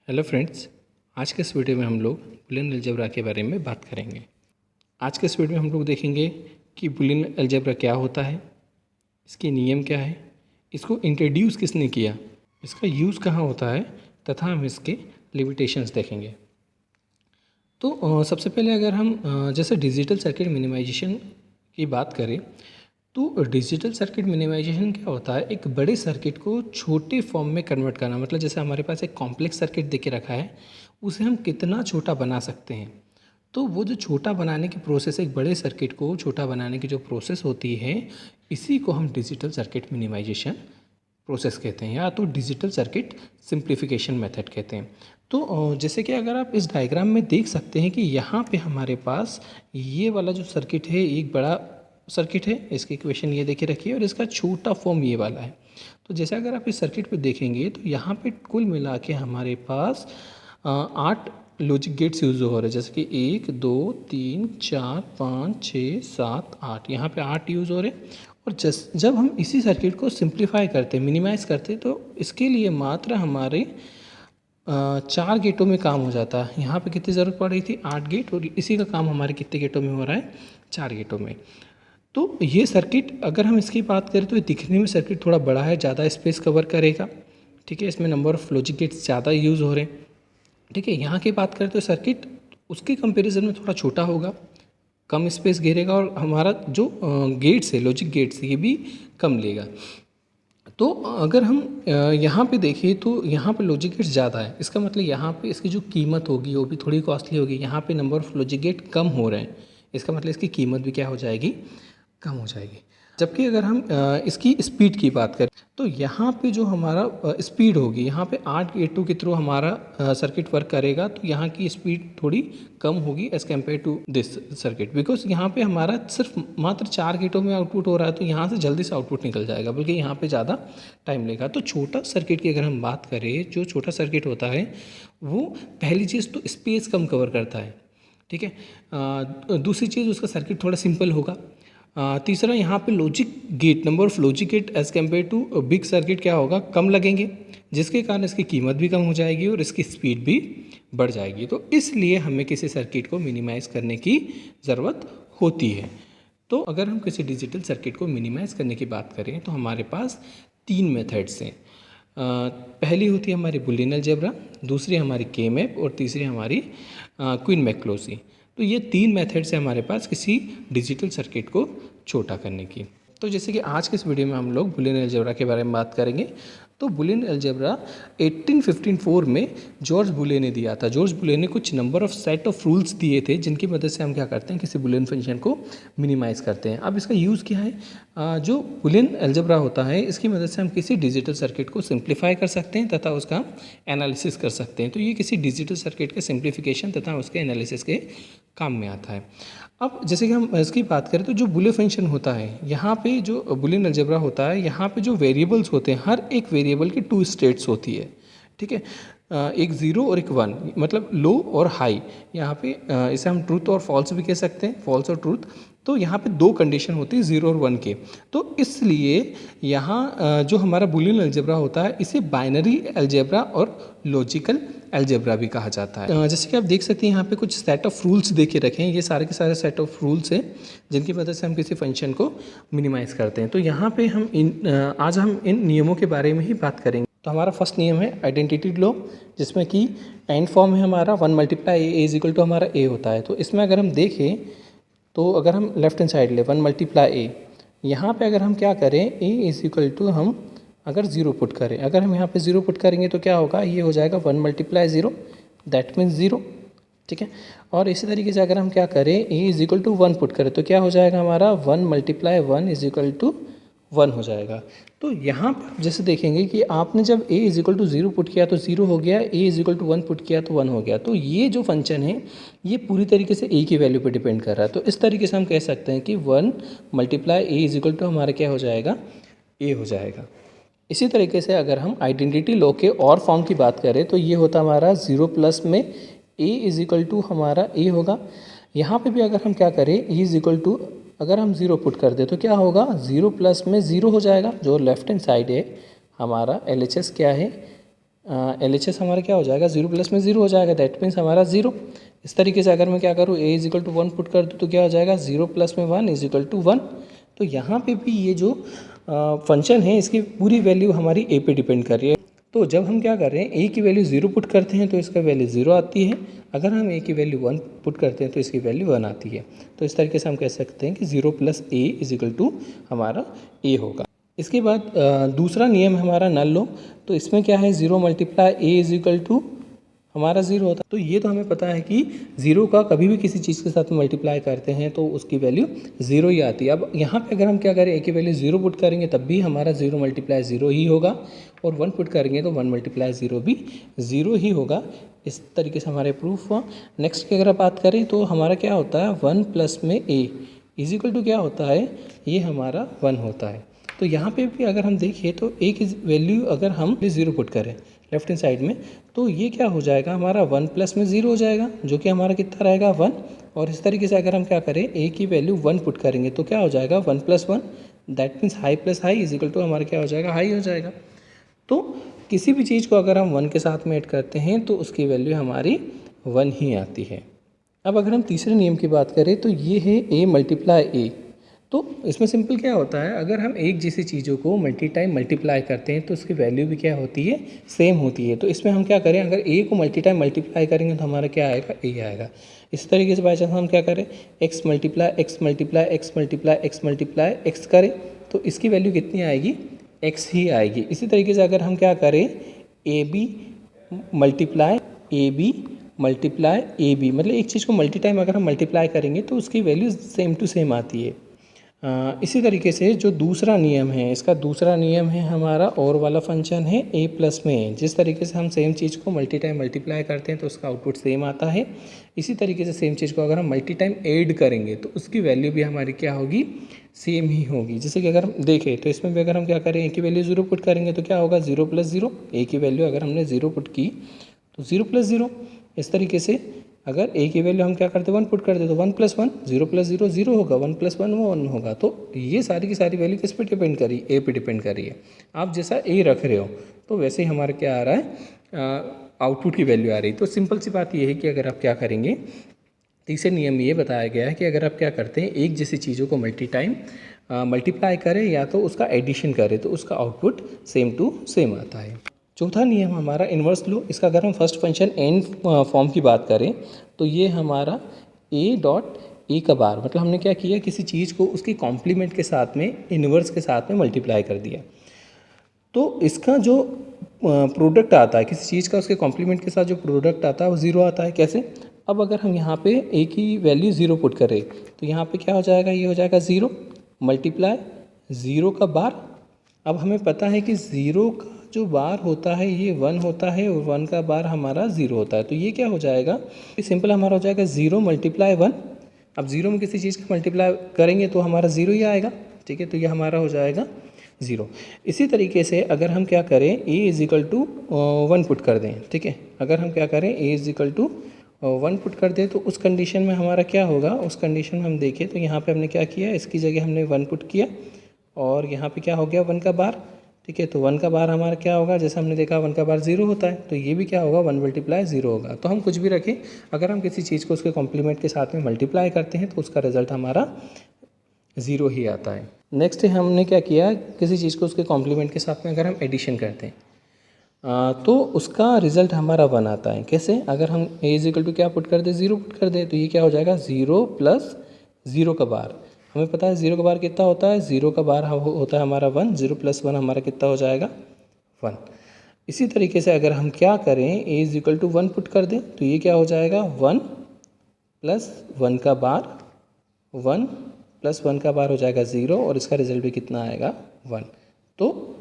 Hello friends, आज के इस वीडियो में हम लोग बुलियन अलजेब्रा के बारे में बात करेंगे। आज के इस वीडियो में हम लोग देखेंगे कि बुलियन अलजेब्रा क्या होता है, इसके नियम क्या है, इसको इंट्रोड्यूस किसने किया, इसका यूज़ कहाँ होता है तथा हम इसके लिमिटेशंस देखेंगे। तो सबसे पहले अगर हम जैसे डिजिटल सर्किट मिनिमाइजेशन की बात करें तो डिजिटल सर्किट मिनिमाइजेशन क्या होता है, एक बड़े सर्किट को छोटे फॉर्म में कन्वर्ट करना। मतलब जैसे हमारे पास एक कॉम्प्लेक्स सर्किट दे के रखा है, उसे हम कितना छोटा बना सकते हैं। तो वो जो छोटा बनाने की प्रोसेस, एक बड़े सर्किट को छोटा बनाने की जो प्रोसेस होती है, इसी को हम डिजिटल सर्किट मिनिमाइजेशन प्रोसेस कहते हैं, या तो डिजिटल सर्किट सिंप्लीफिकेशन मेथड कहते हैं। तो जैसे कि अगर आप इस डायग्राम में देख सकते हैं कि यहाँ पे हमारे पास ये वाला जो सर्किट है एक बड़ा सर्किट है, इसकी इक्वेशन ये देखे रखिए, और इसका छोटा फॉर्म ये वाला है। तो जैसे अगर आप इस सर्किट पे देखेंगे तो यहाँ पे कुल मिला के हमारे पास 8 लॉजिक गेट्स यूज़ हो रहे हैं। जैसे कि 1 2 3 4 5 6 7 8, यहाँ पे 8 यूज़ हो रहे हैं। और जब हम इसी सर्किट को सिंप्लीफाई करते हैं, मिनिमाइज़ करते हैं, तो इसके लिए मात्र हमारे 4 गेटों में काम हो जाता है। यहाँ पे कितनी ज़रूरत पड़ रही थी, 8 गेट, और इसी का काम हमारे कितने गेटों में हो रहा है, 4 गेटों में। तो ये सर्किट अगर हम इसकी बात करें तो ये दिखने में सर्किट थोड़ा बड़ा है, ज़्यादा स्पेस कवर करेगा। ठीक है, इसमें नंबर ऑफ़ लॉजिक गेट्स ज़्यादा यूज़ हो रहे हैं। ठीक है, यहाँ की बात करें तो सर्किट उसके कंपैरिजन में थोड़ा छोटा होगा, कम स्पेस घेरेगा, और हमारा जो गेट्स है, लॉजिक गेट्स, ये भी कम लेगा। तो अगर हम यहाँ पे देखें तो यहाँ पे लॉजिक गेट्स ज़्यादा है, इसका मतलब यहाँ पे इसकी जो कीमत होगी वो भी थोड़ी कॉस्टली होगी। यहाँ पे नंबर ऑफ़ लॉजिक गेट कम हो रहे हैं, इसका मतलब इसकी कीमत भी क्या हो जाएगी, कम हो जाएगी। जबकि अगर हम इसकी स्पीड की बात करें तो यहाँ पे जो हमारा स्पीड होगी, यहाँ पे 8 गेटों के थ्रू हमारा सर्किट वर्क करेगा, तो यहाँ की स्पीड थोड़ी कम होगी as compared to this circuit, because यहाँ पे हमारा सिर्फ मात्र 4 गेटों में आउटपुट हो रहा है, तो यहाँ से जल्दी से आउटपुट निकल जाएगा, बल्कि यहाँ पे ज़्यादा टाइम लेगा। तो छोटा सर्किट की अगर हम बात करें, जो छोटा सर्किट होता है वो पहली चीज़ तो स्पेस कम कवर करता है। ठीक है, दूसरी चीज़ उसका सर्किट थोड़ा सिंपल होगा। तीसरा, यहाँ पे logic gate, number of logic gate as compared to big circuit क्या होगा, कम लगेंगे, जिसके कारण इसकी कीमत भी कम हो जाएगी और इसकी स्पीड भी बढ़ जाएगी। तो इसलिए हमें किसी सर्किट को मिनिमाइज़ करने की ज़रूरत होती है। तो अगर हम किसी डिजिटल सर्किट को मिनिमाइज़ करने की बात करें तो हमारे पास 3 मेथड्स हैं। पहली होती है हमारी बुलियन अलजेब्रा, दूसरी हमारी के मैप, और तीसरी हमारी क्वीन मैक्लोसी। तो ये 3 मेथड्स हैं हमारे पास किसी डिजिटल सर्किट को छोटा करने की। तो जैसे कि आज के इस वीडियो में हम लोग बुलियन अलजेब्रा के बारे में बात करेंगे। तो बुलियन अलजेब्रा 1854 में जॉर्ज बुले ने दिया था। जॉर्ज बुले ने कुछ number of set of rules दिए थे, जिनकी मदद से हम क्या करते हैं, किसी बुलियन फंक्शन को मिनिमाइज़ करते हैं। अब इसका यूज़ क्या है, जो बुलियन अलजेब्रा होता है, इसकी मदद से हम किसी डिजिटल सर्किट को सिंप्लीफाई कर सकते हैं तथा उसका एनालिसिस कर सकते हैं। तो ये किसी डिजिटल सर्किट के सिंप्लीफिकेशन तथा उसके एनालिसिस के काम में आता है। अब जैसे कि हम इसकी बात करें तो जो बुले फंक्शन होता है, यहाँ पे जो बुलियन अलजेब्रा होता है, यहाँ पे जो वेरिएबल्स होते हैं, हर एक वेरिएबल की 2 स्टेट्स होती है। ठीक है, एक 0 और एक 1, मतलब लो और हाई। यहाँ पे इसे हम ट्रूथ और फॉल्स भी कह सकते हैं, फॉल्स और ट्रूथ। तो यहाँ पे 2 कंडीशन होती है 0 और 1 के। तो इसलिए यहाँ जो हमारा बुलियन अलजेब्रा होता है, इसे बाइनरी अलजेब्रा और लॉजिकल अलजेब्रा भी कहा जाता है। जैसे कि आप देख सकते हैं यहाँ पे कुछ सेट ऑफ रूल्स दे के रखे हैं। ये सारे के सारे सेट ऑफ रूल्स हैं जिनकी मदद से हम किसी फंक्शन को मिनिमाइज़ करते हैं। तो यहाँ पे आज हम इन नियमों के बारे में ही बात करेंगे। तो हमारा फर्स्ट नियम है आइडेंटिटी लॉ, जिसमें कि एंड फॉर्म है हमारा 1 multiply A is equal to हमारा ए होता है। तो इसमें अगर हम देखें तो अगर हम लेफ्ट हैंड साइड ले 1 मल्टीप्लाई ए, यहाँ पे अगर हम क्या करें, ए इज इक्वल टू हम अगर 0 पुट करें, अगर हम यहाँ पे 0 पुट करेंगे तो क्या होगा, ये हो जाएगा 1 मल्टीप्लाई 0, दैट मीन्स 0। ठीक है, और इसी तरीके से अगर हम क्या करें, ए इज इक्वल टू 1 पुट करें तो क्या हो जाएगा हमारा 1 मल्टीप्लाई 1 इज इक्वल टू 1 हो जाएगा। तो यहाँ पर जैसे देखेंगे कि आपने जब a is equal to 0 put किया तो 0 हो गया, a is equal to 1 put किया तो 1 हो गया। तो ये जो फंक्शन है ये पूरी तरीके से a की वैल्यू पे डिपेंड कर रहा है। तो इस तरीके से हम कह सकते हैं कि 1 multiply a is equal to हमारा क्या हो जाएगा, a हो जाएगा। इसी तरीके से अगर हम आइडेंटिटी लॉ के और फॉर्म की बात करें तो ये होता हमारा 0 प्लस में a इज इक्वल टू हमारा a होगा। यहाँ पे भी अगर हम क्या करें, e इज इक्वल टू अगर हम 0 पुट कर दे तो क्या होगा, 0 प्लस में 0 हो जाएगा। जो लेफ्ट हैंड साइड है हमारा LHS क्या है, LHS हमारा क्या हो जाएगा, 0 प्लस में 0 हो जाएगा, दैट मीन्स हमारा 0। इस तरीके से अगर मैं क्या करूँ, a is equal to 1 put कर दूँ तो क्या हो जाएगा, 0 प्लस में 1 इज इक्वल टू 1। तो यहाँ पे भी ये जो फंक्शन है इसकी पूरी वैल्यू हमारी a पे डिपेंड कर रही है। तो जब हम क्या कर रहे हैं, a की वैल्यू 0 पुट करते हैं तो इसका वैल्यू 0 आती है, अगर हम a की वैल्यू 1 पुट करते हैं तो इसकी वैल्यू 1 आती है। तो इस तरीके से हम कह सकते हैं कि 0 plus a is equal to हमारा a होगा। इसके बाद दूसरा नियम हमारा नल लो, तो इसमें क्या है, 0 multiply a is equal to हमारा 0 होता है। तो ये तो हमें पता है कि 0 का कभी भी किसी चीज़ के साथ मल्टीप्लाई करते हैं तो उसकी वैल्यू 0 ही आती है। अब यहाँ पे अगर हम क्या करें, a की वैल्यू 0 पुट करेंगे तब भी हमारा 0 मल्टीप्लाई 0 ही होगा, और 1 पुट करेंगे तो 1 मल्टीप्लाई 0 भी 0 ही होगा। इस तरीके से हमारे प्रूफ हुआ। नेक्स्ट की अगर आप बात करें तो हमारा क्या होता है, 1 प्लस में a इज इक्वल टू क्या होता है, ये हमारा 1 होता है। तो यहाँ पे भी अगर हम देखें तो a की वैल्यू अगर हम 0 पुट करें लेफ्ट हैंड साइड में तो ये क्या हो जाएगा, हमारा 1 प्लस में 0 हो जाएगा, जो कि हमारा कितना रहेगा, 1। और इस तरीके से अगर हम क्या करें, a की वैल्यू 1 पुट करेंगे तो क्या हो जाएगा, 1 प्लस 1, that means high plus high is equal to हमारा क्या हो जाएगा, हाई हो जाएगा। तो किसी भी चीज़ को अगर हम 1 के साथ में ऐड करते हैं तो उसकी वैल्यू हमारी 1 ही आती है। अब अगर हम तीसरे नियम की बात करें तो ये है a मल्टीप्लाई a। तो इसमें सिंपल क्या होता है, अगर हम एक जैसी चीज़ों को टाइम मल्टीप्लाई करते हैं तो उसकी वैल्यू भी क्या होती है, सेम होती है। तो इसमें हम क्या करें, अगर a को टाइम मल्टीप्लाई करेंगे तो हमारा क्या आएगा, a आएगा। इस तरीके से बाई चांस हम क्या करें, x multiply x multiply x multiply x multiply x करें तो इसकी वैल्यू कितनी आएगी, x ही आएगी। इसी तरीके से अगर हम क्या करें, ab multiply ab multiply ab, मतलब एक चीज़ को मल्टी टाइम अगर हम मल्टीप्लाई करेंगे तो उसकी वैल्यू सेम टू सेम आती है। इसी तरीके से जो दूसरा नियम है, इसका दूसरा नियम है हमारा और वाला फंक्शन है a प्लस में। जिस तरीके से हम सेम चीज़ को मल्टी टाइम मल्टीप्लाई करते हैं तो उसका आउटपुट सेम आता है, इसी तरीके से सेम चीज़ को अगर हम मल्टी टाइम ऐड करेंगे तो उसकी वैल्यू भी हमारी क्या होगी, सेम ही होगी। जैसे कि अगर हम देखें तो इसमें भी अगर हम क्या करें, a की वैल्यू 0 पुट करेंगे तो क्या होगा, 0 प्लस 0। a की वैल्यू अगर हमने 0 पुट की तो 0 प्लस 0। इस तरीके से अगर a की वैल्यू हम क्या करते हैं, 1 पुट करते तो 1 प्लस 1, 0 प्लस 0 0 होगा, 1 प्लस 1 वो 1 होगा। तो ये सारी की सारी वैल्यू किस पे डिपेंड करी, a पे डिपेंड कर रही है। आप जैसा a रख रहे हो तो वैसे ही हमारा क्या आ रहा है, आउटपुट की वैल्यू आ रही है। तो सिंपल सी बात ये है कि अगर आप क्या करेंगे, तीसरे नियम में ये बताया गया है कि अगर आप क्या करते हैं, एक जैसी चीज़ों को मल्टीप्लाई करें या तो उसका एडिशन करें तो उसका आउटपुट सेम टू सेम आता है। चौथा नियम हमारा इन्वर्स लो। इसका अगर हम फर्स्ट फंक्शन एन फॉर्म की बात करें तो ये हमारा a डॉट ए का बार, मतलब हमने क्या किया, किसी चीज़ को उसके कॉम्प्लीमेंट के साथ में, इन्वर्स के साथ में मल्टीप्लाई कर दिया। तो इसका जो प्रोडक्ट आता है किसी चीज़ का, उसके कॉम्प्लीमेंट के साथ जो प्रोडक्ट आता है वो 0 आता है। कैसे, अब अगर हम यहाँ पे a की वैल्यू 0 पुट करें तो यहाँ पे क्या हो जाएगा, ये हो जाएगा 0 मल्टीप्लाई 0 का बार। अब हमें पता है कि 0 का जो बार होता है ये 1 होता है और 1 का बार हमारा 0 होता है। तो ये क्या हो जाएगा, सिंपल हमारा हो जाएगा 0 मल्टीप्लाई 1। अब 0 में किसी चीज़ का मल्टीप्लाई करेंगे तो हमारा 0 ही आएगा, ठीक है। तो ये हमारा हो जाएगा 0। इसी तरीके से अगर हम क्या करें, a is equal to 1 put कर दें, ठीक है। अगर हम क्या करें, a is equal to 1 put कर दें तो उस कंडीशन में हमारा क्या होगा, उस कंडीशन में हम देखें तो यहाँ पे हमने क्या किया, इसकी जगह हमने 1 पुट किया और यहाँ पे क्या हो गया, 1 का बार, ठीक है। तो 1 का बार हमारा क्या होगा, जैसे हमने देखा 1 का बार 0 होता है, तो ये भी क्या होगा, 1 मल्टीप्लाई 0 होगा। तो हम कुछ भी रखें, अगर हम किसी चीज़ को उसके कॉम्प्लीमेंट के साथ में मल्टीप्लाई करते हैं तो उसका रिजल्ट हमारा 0 ही आता है। नेक्स्ट हमने क्या किया, किसी चीज़ को उसके कॉम्प्लीमेंट के साथ में अगर हम एडिशन करते हैं तो उसका रिजल्ट हमारा 1 आता है। कैसे, अगर हम a इज इक्वल टू क्या पुट कर दें, 0 पुट कर दें तो ये क्या हो जाएगा, 0 प्लस 0 का बार। हमें पता है 0 का बार कितना होता है, 0 का बार होता है हमारा 1, 0 प्लस 1 हमारा कितना हो जाएगा, 1। इसी तरीके से अगर हम क्या करें, a is equal to 1 put कर दें तो ये क्या हो जाएगा, 1 प्लस 1 का बार, 1 प्लस 1 का बार हो जाएगा 0 और इसका रिजल्ट भी कितना आएगा, 1। तो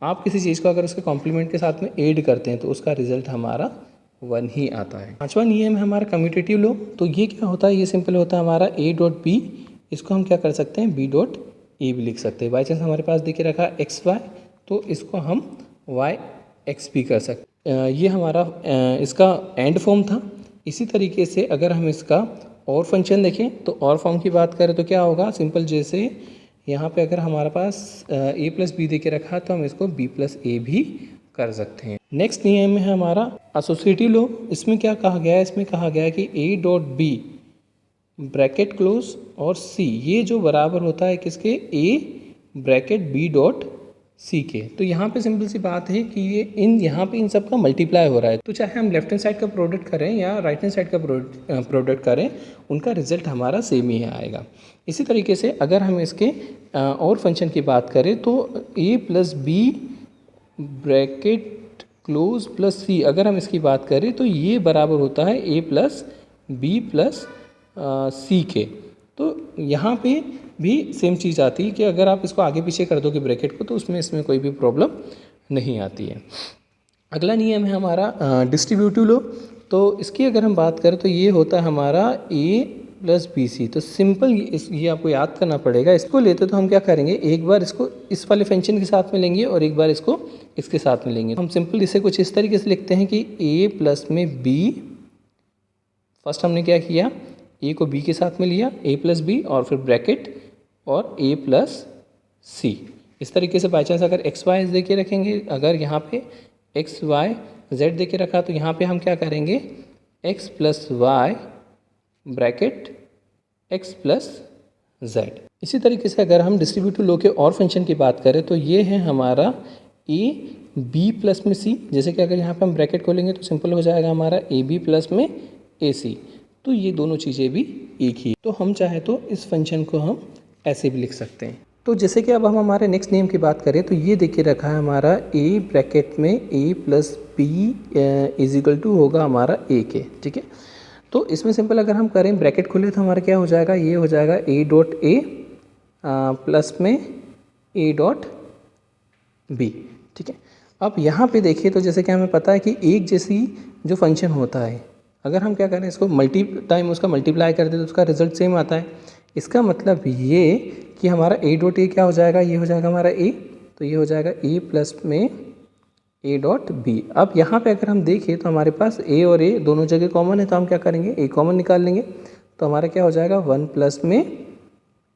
आप किसी चीज़ को अगर उसके कॉम्प्लीमेंट के साथ में ऐड करते हैं तो उसका रिजल्ट हमारा 1 ही आता है। पांचवा नियम है हमारा कम्यूटेटिव लो। तो ये क्या होता है, ये सिंपल होता है हमारा a डॉट बी, इसको हम क्या कर सकते हैं, b डॉट ए भी लिख सकते हैं। बाई चांस हमारे पास देखिए रखा एक्स वाई, तो इसको हम y एक्स भी कर सकते हैं। ये हमारा इसका एंड फॉर्म था। इसी तरीके से अगर हम इसका और फंक्शन देखें तो और फॉर्म की बात करें तो क्या होगा, सिंपल जैसे यहाँ पे अगर हमारे पास a प्लस बी दे के रखा तो हम इसको b प्लस ए भी कर सकते हैं। नेक्स्ट नियम है हमारा एसोसिएटिव लॉ। इसमें क्या कहा गया है, इसमें कहा गया है कि A dot B bracket close और सी ये जो बराबर होता है किसके, A bracket B dot C के। तो यहाँ पे सिंपल सी बात है कि ये यहाँ पे इन सब का मल्टीप्लाई हो रहा है। तो चाहे हम लेफ्ट हैंड साइड का प्रोडक्ट करें या राइट हैंड साइड का प्रोडक्ट करें, उनका रिजल्ट हमारा सेम ही आएगा। इसी तरीके से अगर हम इसके और फंक्शन की बात करें तो A plus B bracket close plus C, अगर हम इसकी बात करें तो ये बराबर होता है ए प्लस बी प्लस सी के। तो यहाँ पे भी सेम चीज़ आती है कि अगर आप इसको आगे पीछे कर दोगे ब्रैकेट को तो इसमें कोई भी प्रॉब्लम नहीं आती है। अगला नियम है हमारा डिस्ट्रीब्यूटिव लॉ। तो इसकी अगर हम बात करें तो ये होता है हमारा ए प्लस बी सी। तो सिंपल ये आपको याद करना पड़ेगा। इसको लेते तो हम क्या करेंगे, एक बार इसको इस वाले फंक्शन के साथ में लेंगे और एक बार इसको इसके साथ में लेंगे। हम सिंपल इसे कुछ इस तरीके से लिखते हैं कि ए प्लस में बी, फर्स्ट हमने क्या किया, ए को बी के साथ में लिया, ए प्लस बी और फिर ब्रैकेट और ए प्लस सी। इस तरीके से बाई चांस अगर एक्स वाई दे के रखेंगे, अगर यहाँ पे एक्स वाई जेड दे के रखा तो यहाँ पे हम क्या करेंगे, X plus Y bracket X plus Z. इसी तरीके से अगर हम डिस्ट्रीब्यूटिव लॉ के और फंक्शन की बात करें तो ये है हमारा ए बी प्लस में सी। जैसे कि अगर यहाँ पे हम ब्रैकेट खोलेंगे तो सिंपल हो जाएगा हमारा ए बी प्लस में ए सी। तो ये दोनों चीज़ें भी एक ही। तो हम चाहे तो इस फंक्शन को हम ऐसे भी लिख सकते हैं। तो जैसे कि अब हम हमारे नेक्स्ट नेम की बात करें तो ये देखिए रखा है हमारा ए ब्रैकेट में A plus B is equal to होगा हमारा ए के, ठीक है। तो इसमें सिंपल अगर हम करें ब्रैकेट खोले तो हमारा क्या हो जाएगा, ये हो जाएगा ए डॉट ए प्लस में ए डॉट बी, ठीक है। अब यहाँ पे देखिए तो जैसे कि हमें पता है कि एक जैसी जो फंक्शन होता है, अगर हम क्या करें इसको उसका मल्टीप्लाई कर दें तो उसका रिजल्ट सेम आता है। इसका मतलब ये कि हमारा ए डॉट ए क्या हो जाएगा, ये हो जाएगा हमारा ए, तो ये हो जाएगा ए प्लस में ए डॉट बी। अब यहाँ पे अगर हम देखें तो हमारे पास ए और ए दोनों जगह कॉमन है, तो हम क्या करेंगे, ए कॉमन निकाल लेंगे। तो हमारा क्या हो जाएगा 1 प्लस में,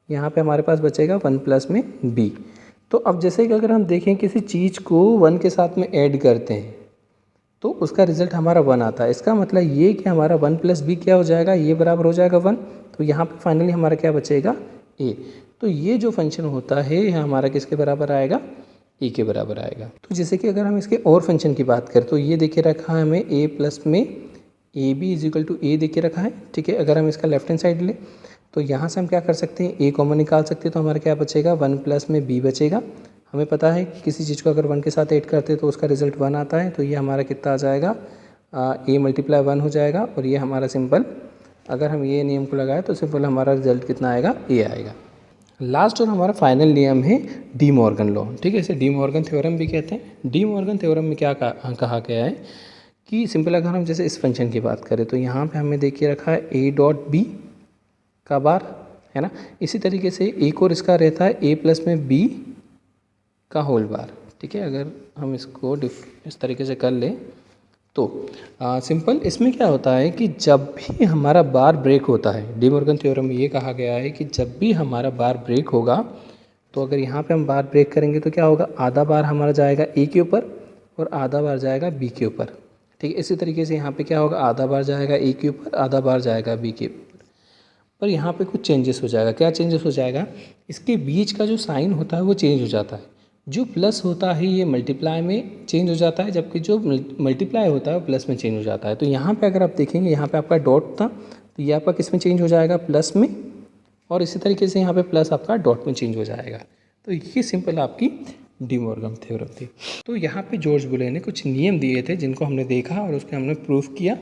यहाँ पे हमारे पास बचेगा 1 प्लस में बी। तो अब जैसे कि अगर हम देखें किसी चीज़ को 1 के साथ में ऐड करते हैं तो उसका रिजल्ट हमारा 1 आता है। इसका मतलब ये कि हमारा 1 प्लस बी क्या हो जाएगा, ये बराबर हो जाएगा 1। तो यहाँ पे फाइनली हमारा क्या बचेगा, ए। तो ये जो फंक्शन होता है हमारा किसके बराबर आएगा, ए के बराबर आएगा। तो जैसे कि अगर हम इसके और फंक्शन की बात करें तो ये देखिए रखा है हमें ए प्लस में A B is equal to A देके रखा है, ठीक है। अगर हम इसका लेफ्ट हैंड साइड लें तो यहाँ से हम क्या कर सकते हैं, ए कॉमन निकाल सकते हैं। तो हमारा क्या बचेगा, 1 प्लस में बी बचेगा। हमें पता है कि किसी चीज़ को अगर 1 के साथ ऐड करते हैं तो उसका रिजल्ट 1 आता है। तो ये हमारा कितना आ जाएगा, ए मल्टीप्लाई 1 हो जाएगा। और ये हमारा सिंपल अगर हम ये नियम को लगाए तो सिंपल हमारा रिजल्ट कितना आएगा, ए आएगा। लास्ट और हमारा फाइनल नियम है डी मॉर्गन लॉ, ठीक है। इसे डी मॉर्गन थ्योरम भी कहते हैं। डी मॉर्गन थ्योरम में क्या कहा गया है कि सिंपल अगर हम जैसे इस फंक्शन की बात करें तो यहाँ पे हमें देखिए रखा है ए डॉट बी का बार, है ना। इसी तरीके से एक और इसका रहता है ए प्लस में बी का होल बार, ठीक है। अगर हम इसको इस तरीके से कर लें तो सिंपल इसमें क्या होता है कि जब भी हमारा बार ब्रेक होता है, डी मॉर्गन थ्योरम में ये कहा गया है कि जब भी हमारा बार ब्रेक होगा तो अगर यहाँ पे हम बार ब्रेक करेंगे तो क्या होगा, आधा बार हमारा जाएगा ए के ऊपर और आधा बार जाएगा बी के ऊपर, ठीक है। इसी तरीके से यहाँ पे क्या होगा, आधा बार जाएगा ए के ऊपर, आधा बार जाएगा बी के ऊपर। पर यहाँ पे कुछ चेंजेस हो जाएगा। क्या चेंजेस हो जाएगा, इसके बीच का जो साइन होता है वो चेंज हो जाता है। जो प्लस होता है ये मल्टीप्लाई में चेंज हो जाता है, जबकि जो मल्टीप्लाई होता है वो प्लस में चेंज हो जाता है। तो यहाँ पे अगर आप देखेंगे, यहाँ पे आपका डॉट था तो ये आपका किस में चेंज हो जाएगा, प्लस में। और इसी तरीके से यहाँ पे प्लस आपका डॉट में चेंज हो जाएगा। तो ये सिंपल आपकी डी मॉर्गन थ्योरम थी। तो यहाँ पे जॉर्ज बुले ने कुछ नियम दिए थे जिनको हमने देखा और उसके हमने प्रूफ किया।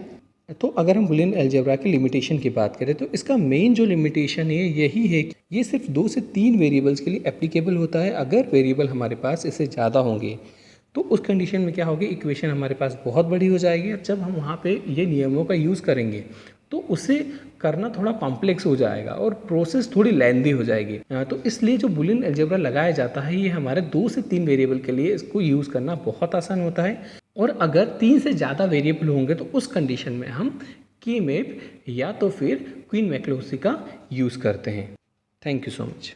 तो अगर हम बुलियन अलजेब्रा की लिमिटेशन की बात करें तो इसका मेन जो लिमिटेशन है यही है कि ये सिर्फ 2 से 3 वेरिएबल्स के लिए एप्लीकेबल होता है। अगर वेरिएबल हमारे पास इससे ज़्यादा होंगे तो उस कंडीशन में क्या होगी, इक्वेशन हमारे पास बहुत बड़ी हो जाएगी। और जब हम वहाँ पे ये नियमों का यूज़ करेंगे तो उसे करना थोड़ा कॉम्प्लेक्स हो जाएगा और प्रोसेस थोड़ी लेंदी हो जाएगी। तो इसलिए जो बुलियन अलजेब्रा लगाया जाता है ये हमारे 2 से 3 वेरिएबल के लिए इसको यूज़ करना बहुत आसान होता है। और अगर 3 से ज़्यादा वेरिएबल होंगे तो उस कंडीशन में हम के मैप या तो फिर क्वीन मैक्लोसी का यूज़ करते हैं। Thank you so much.